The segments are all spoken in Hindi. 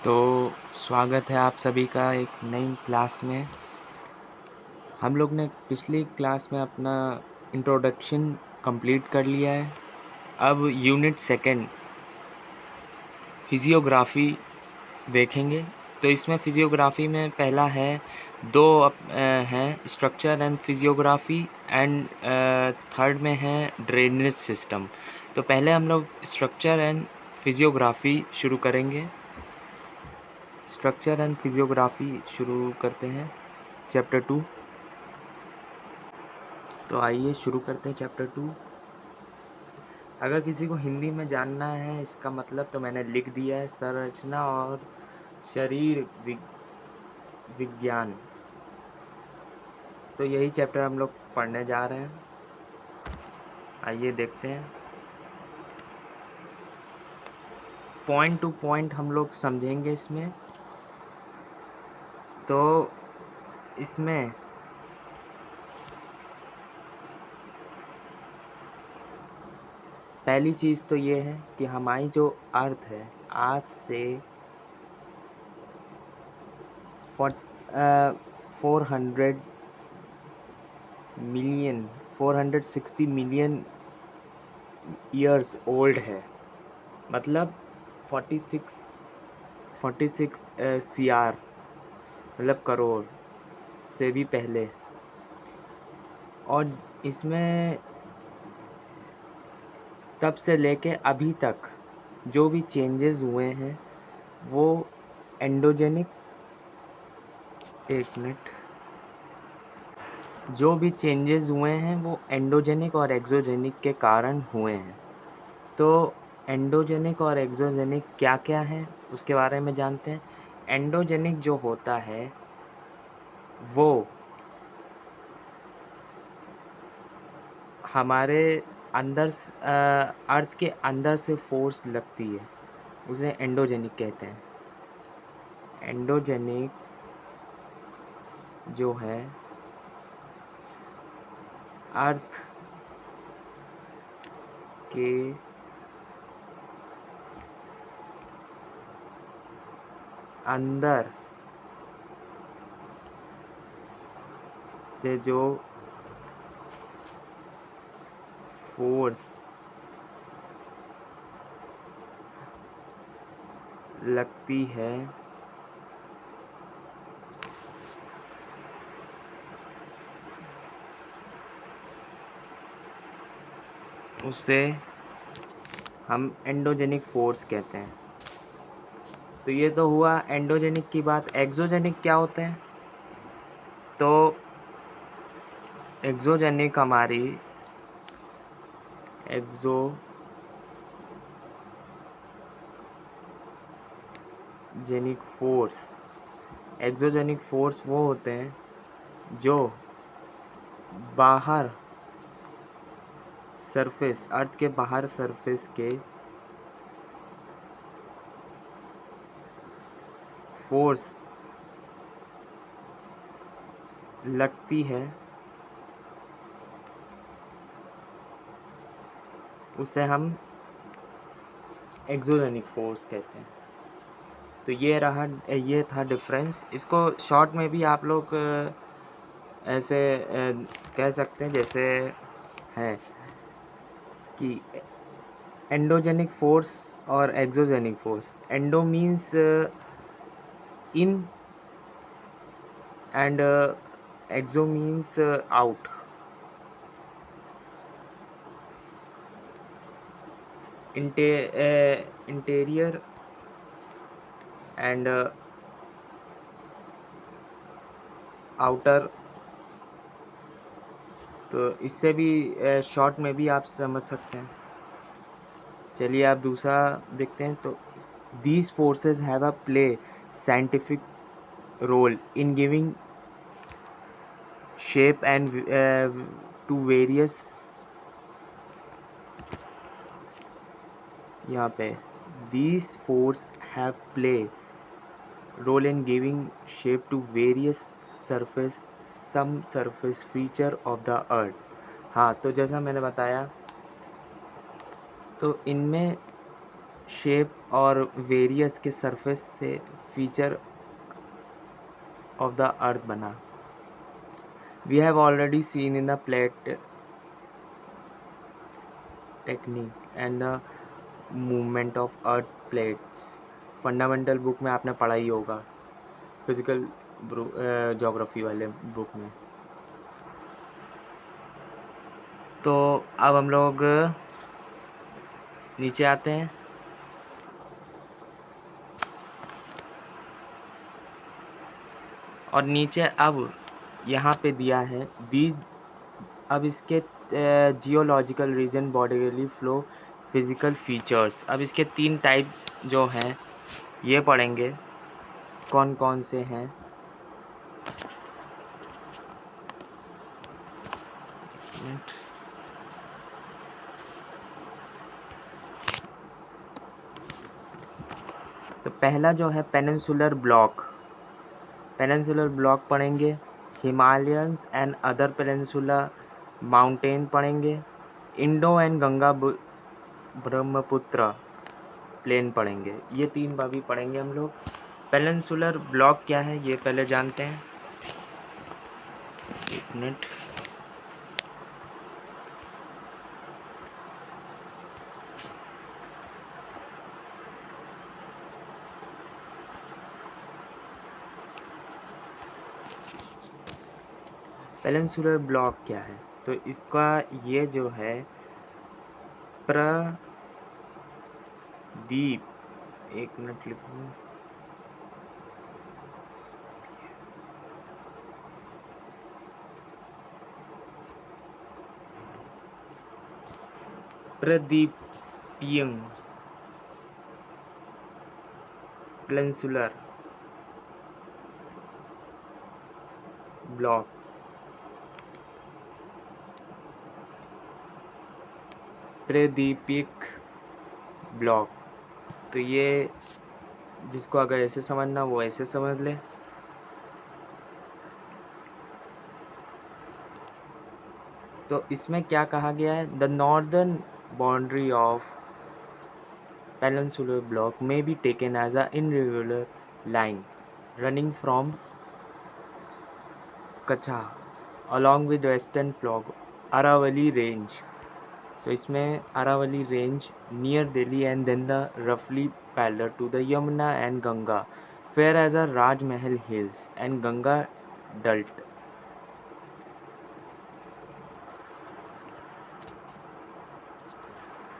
तो स्वागत है आप सभी का एक नई क्लास में। हम लोग ने पिछली क्लास में अपना इंट्रोडक्शन कंप्लीट कर लिया है। अब यूनिट सेकंड फिजियोग्राफी देखेंगे। तो इसमें फिजियोग्राफी में पहला है हैं structure and physiography and third में है ड्रेनेज सिस्टम। तो पहले हम लोग स्ट्रक्चर एंड फिजियोग्राफी शुरू करेंगे। स्ट्रक्चर एंड फिजियोग्राफी शुरू करते हैं चैप्टर 2। तो आइए शुरू करते हैं चैप्टर 2। अगर किसी को हिंदी में जानना है इसका मतलब तो मैंने लिख दिया है, संरचना और शरीर विज्ञान। तो यही चैप्टर हम लोग पढ़ने जा रहे हैं। आइए देखते हैं। पॉइंट टू पॉइंट हम लोग समझेंगे इसमें। तो इसमें पहली चीज़ तो ये है कि हमारी जो अर्थ है आज से 460 मिलियन ईयर्स ओल्ड है। मतलब 46 सीआर मतलब करोड़ से भी पहले। और इसमें तब से लेके अभी तक जो भी चेंजेस हुए हैं वो एंडोजेनिक जो भी चेंजेस हुए हैं वो एंडोजेनिक और एक्सोजेनिक के कारण हुए हैं। तो एंडोजेनिक और एक्सोजेनिक क्या क्या है उसके बारे में जानते हैं। एंडोजेनिक जो होता है वो हमारे अंदर अर्थ के अंदर से फोर्स लगती है, उसे एंडोजेनिक कहते हैं। एंडोजेनिक जो है अर्थ के अंदर से जो फोर्स लगती है उसे हम एंडोजेनिक फोर्स कहते हैं। तो ये तो हुआ एंडोजेनिक की बात। एक्सोजेनिक क्या होते हैं? तो एक्सोजेनिक हमारी एक्सोजेनिक फोर्स वो होते हैं जो बाहर सरफेस अर्थ के बाहर सरफेस के फोर्स लगती है उसे हम एक्सोजेनिक फोर्स कहते हैं। तो ये था डिफरेंस। इसको शॉर्ट में भी आप लोग ऐसे कह सकते हैं जैसे है कि एंडोजेनिक फोर्स और exogenic force. Endo means in and exo means out. Interior and outer. तो इससे भी शॉर्ट में भी आप समझ सकते हैं। चलिए आप दूसरा देखते हैं। तो these forces have a play scientific role in giving shape and to various यहाँ पे these force have play role in giving shape to various some surface feature of the earth। हाँ, तो जैसा मैंने बताया तो इनमें शेप और वेरियस के सरफेस से फीचर ऑफ द अर्थ बना। We have already seen in the plate tectonic and the movement of earth plates. Fundamental book में आपने पढ़ा ही होगा, फिजिकल ज्योग्राफी वाले बुक में। तो अब हम लोग नीचे आते हैं। और नीचे अब यहाँ पे दिया है दीज, अब इसके geological region, bodily flow, physical features. अब इसके 3 टाइप्स जो हैं ये पढ़ेंगे, कौन कौन से हैं। तो पहला जो है पेनिनसुलर ब्लॉक, पेनिनसुलर ब्लॉक पढ़ेंगे। Himalayans and other peninsular mountain पढ़ेंगे। Indo and Ganga Brahmaputra plain पढ़ेंगे। ये 3 अभी पढ़ेंगे हम लोग। पेनिनसुलर ब्लॉक क्या है ये पहले जानते हैं। एक मिनट। पेनिनसुलर ब्लॉक क्या है, तो इसका ये जो है प्रदीप, एक मिनट लिखूं, प्रदीपियं पेनिनसुलर ब्लॉक, प्रदीपिक ब्लॉक। तो ये जिसको अगर ऐसे समझना वो ऐसे समझ ले। तो इसमें क्या कहा गया है, the northern boundary of peninsular block may be taken as a irregular line running from Kutch along with western flank Aravalli range। तो इसमें Aravalli range near Delhi and then the रफली parallel to the Yamuna and Ganga fair as a Rajmahal hills and Ganga dealt.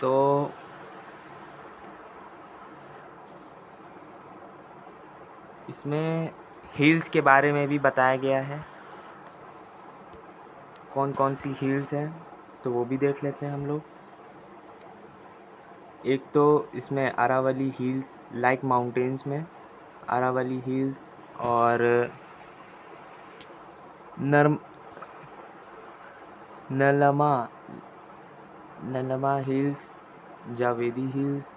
तो इसमें हिल्स के बारे में भी बताया गया है, कौन कौन सी हिल्स हैं तो वो भी देख लेते हैं हम लोग। एक तो इसमें अरावली हिल्स, लाइक माउंटेन्स में अरावली हिल्स, और नलमा हिल्स, जावेदी हिल्स।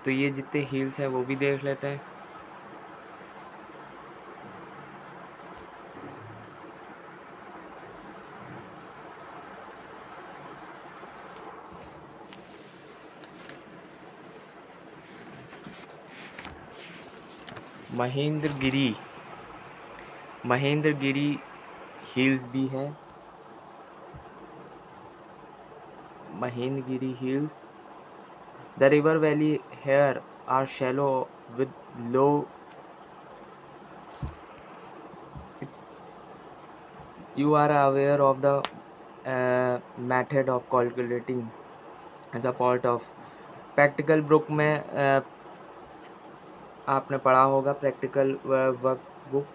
तो ये जितने हिल्स हैं वो भी देख लेते हैं। महेंद्रगिरी हिल्स भी है। Mahendragiri hills, the river valley here are shallow with low, you are aware of the method of calculating as a part of practical book में आपने पढ़ा होगा, practical work book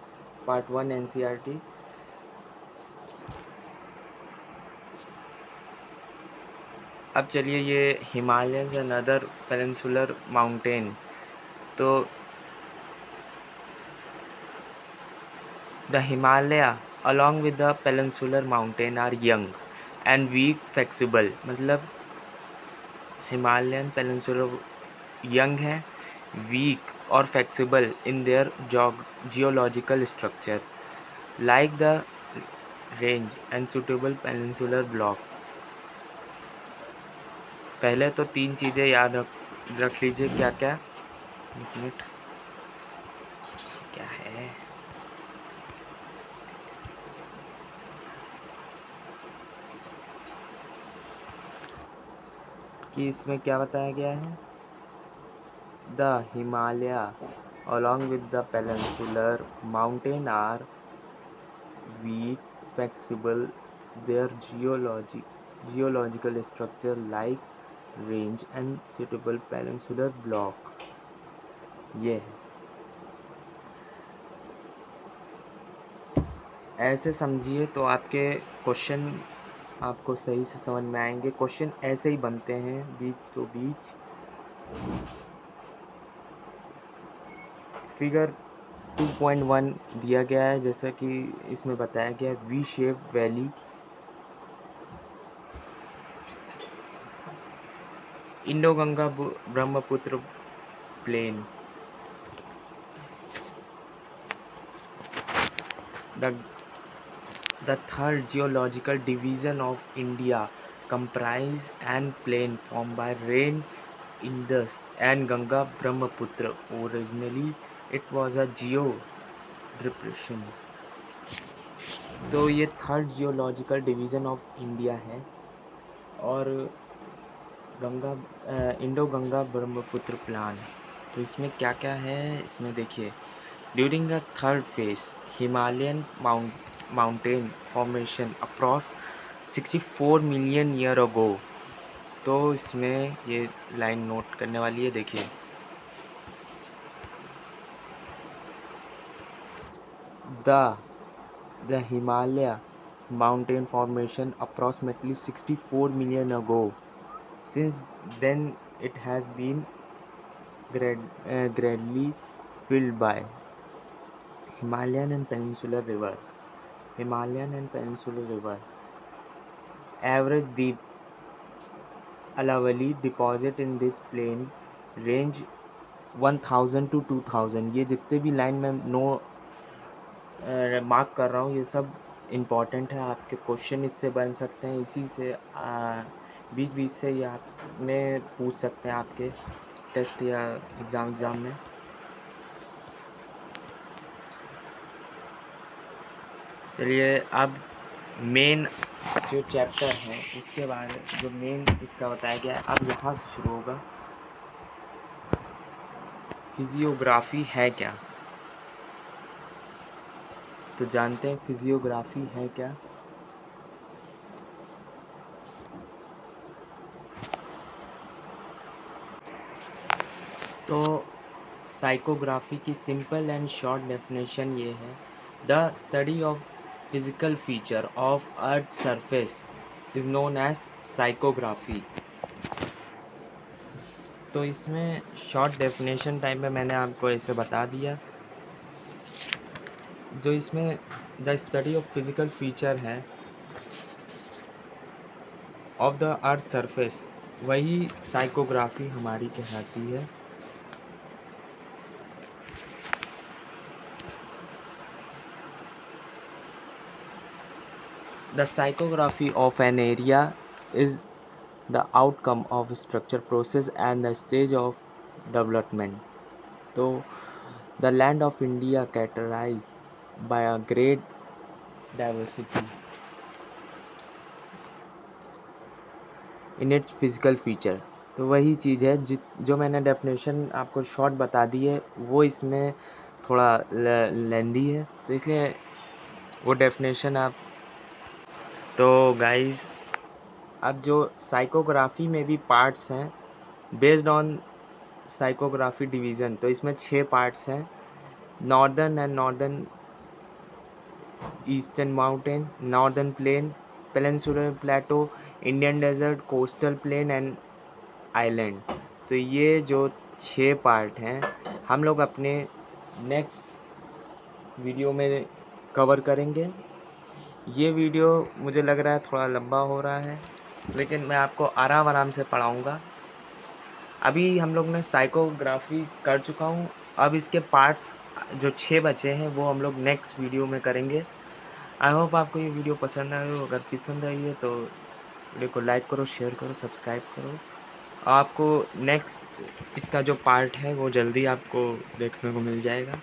part 1 NCERT। अब चलिए ये Himalayans and other peninsular mountain. तो the Himalaya along with the peninsular mountain are young and weak flexible, मतलब हिमालयन पेनिनसुलर यंग है, वीक और flexible in their geological structure like the range and suitable peninsular block. पहले तो 3 चीज़ें याद रख लीजिए क्या क्या। एक मिनट, क्या है, कि इसमें क्या बताया गया है। The Himalaya along with the peninsular mountain are weak, flexible. Their geological structure like range and suitable peninsular block. ये है, ऐसे समझिए तो आपके क्वेश्चन आपको सही से समझ में आएंगे। क्वेश्चन ऐसे ही बनते हैं बीच तो बीच। फिगर 2.1 दिया गया है, जैसा कि इसमें बताया गया है, V shape valley Indo Ganga Brahmaputra plain. The, the third geological division of India comprise an plain formed by rain, Indus and Ganga Brahmaputra. Originally it was a geo-depression. तो ये third geological division of India है और गंगा इंडो गंगा ब्रह्मपुत्र प्लान। तो इसमें क्या क्या है, इसमें देखिए, during the third phase Himalayan mountain formation across 64 million year ago. तो इसमें ये लाइन नोट करने वाली है, देखिए, the Himalaya mountain formation approximately 64 million ago. Since then, it has been gradually filled by Himalayan and Peninsular River. Himalayan and Peninsular River. Average deep Alavali deposit in this plain range 1000 to 2000। ये जितने भी लाइन में मार्क कर रहा हूँ ये सब इम्पॉर्टेंट है, आपके क्वेश्चन इससे बन सकते हैं, इसी से बीच बीच से ये आपने पूछ सकते हैं आपके टेस्ट या एग्ज़ाम में। चलिए अब मेन जो चैप्टर है उसके बारे जो मेन इसका बताया गया है, अब यहाँ से शुरू होगा। फिजियोग्राफी है क्या, तो जानते हैं फिजियोग्राफी है क्या। तो साइकोग्राफी की सिंपल एंड शॉर्ट डेफिनेशन ये है, the study of physical feature of earth surface is known as physiography. तो इसमें शॉर्ट डेफिनेशन टाइम में मैंने आपको ऐसे बता दिया, जो इसमें the study of physical feature है ऑफ द अर्थ सरफेस, वही साइकोग्राफी हमारी कहलाती है। The psychography of an area is the outcome of structure process and the stage of development. So the land of India characterized by a great diversity in its physical feature। तो वही चीज़ है जो मैंने डेफिनेशन आपको शॉर्ट बता दी है, वो इसमें थोड़ा लेंदी है, तो इसलिए वो डेफिनेशन आप। तो गाइस अब जो साइकोग्राफी में भी पार्ट्स हैं बेस्ड ऑन साइकोग्राफी डिवीज़न, तो इसमें 6 पार्ट्स हैं, northern and northern eastern mountain, northern plain, peninsular plateau, Indian desert, coastal plain and island. तो ये जो 6 पार्ट हैं हम लोग अपने नेक्स्ट वीडियो में कवर करेंगे। ये वीडियो मुझे लग रहा है थोड़ा लंबा हो रहा है, लेकिन मैं आपको आराम आराम से पढ़ाऊँगा। अभी हम लोग ने साइकोग्राफी कर चुका हूँ, अब इसके पार्ट्स जो 6 बचे हैं वो हम लोग नेक्स्ट वीडियो में करेंगे। आई होप आपको ये वीडियो पसंद आई हो। अगर पसंद आई है तो वीडियो को लाइक करो, शेयर करो, सब्सक्राइब करो। आपको नेक्स्ट इसका जो पार्ट है वो जल्दी आपको देखने को मिल जाएगा।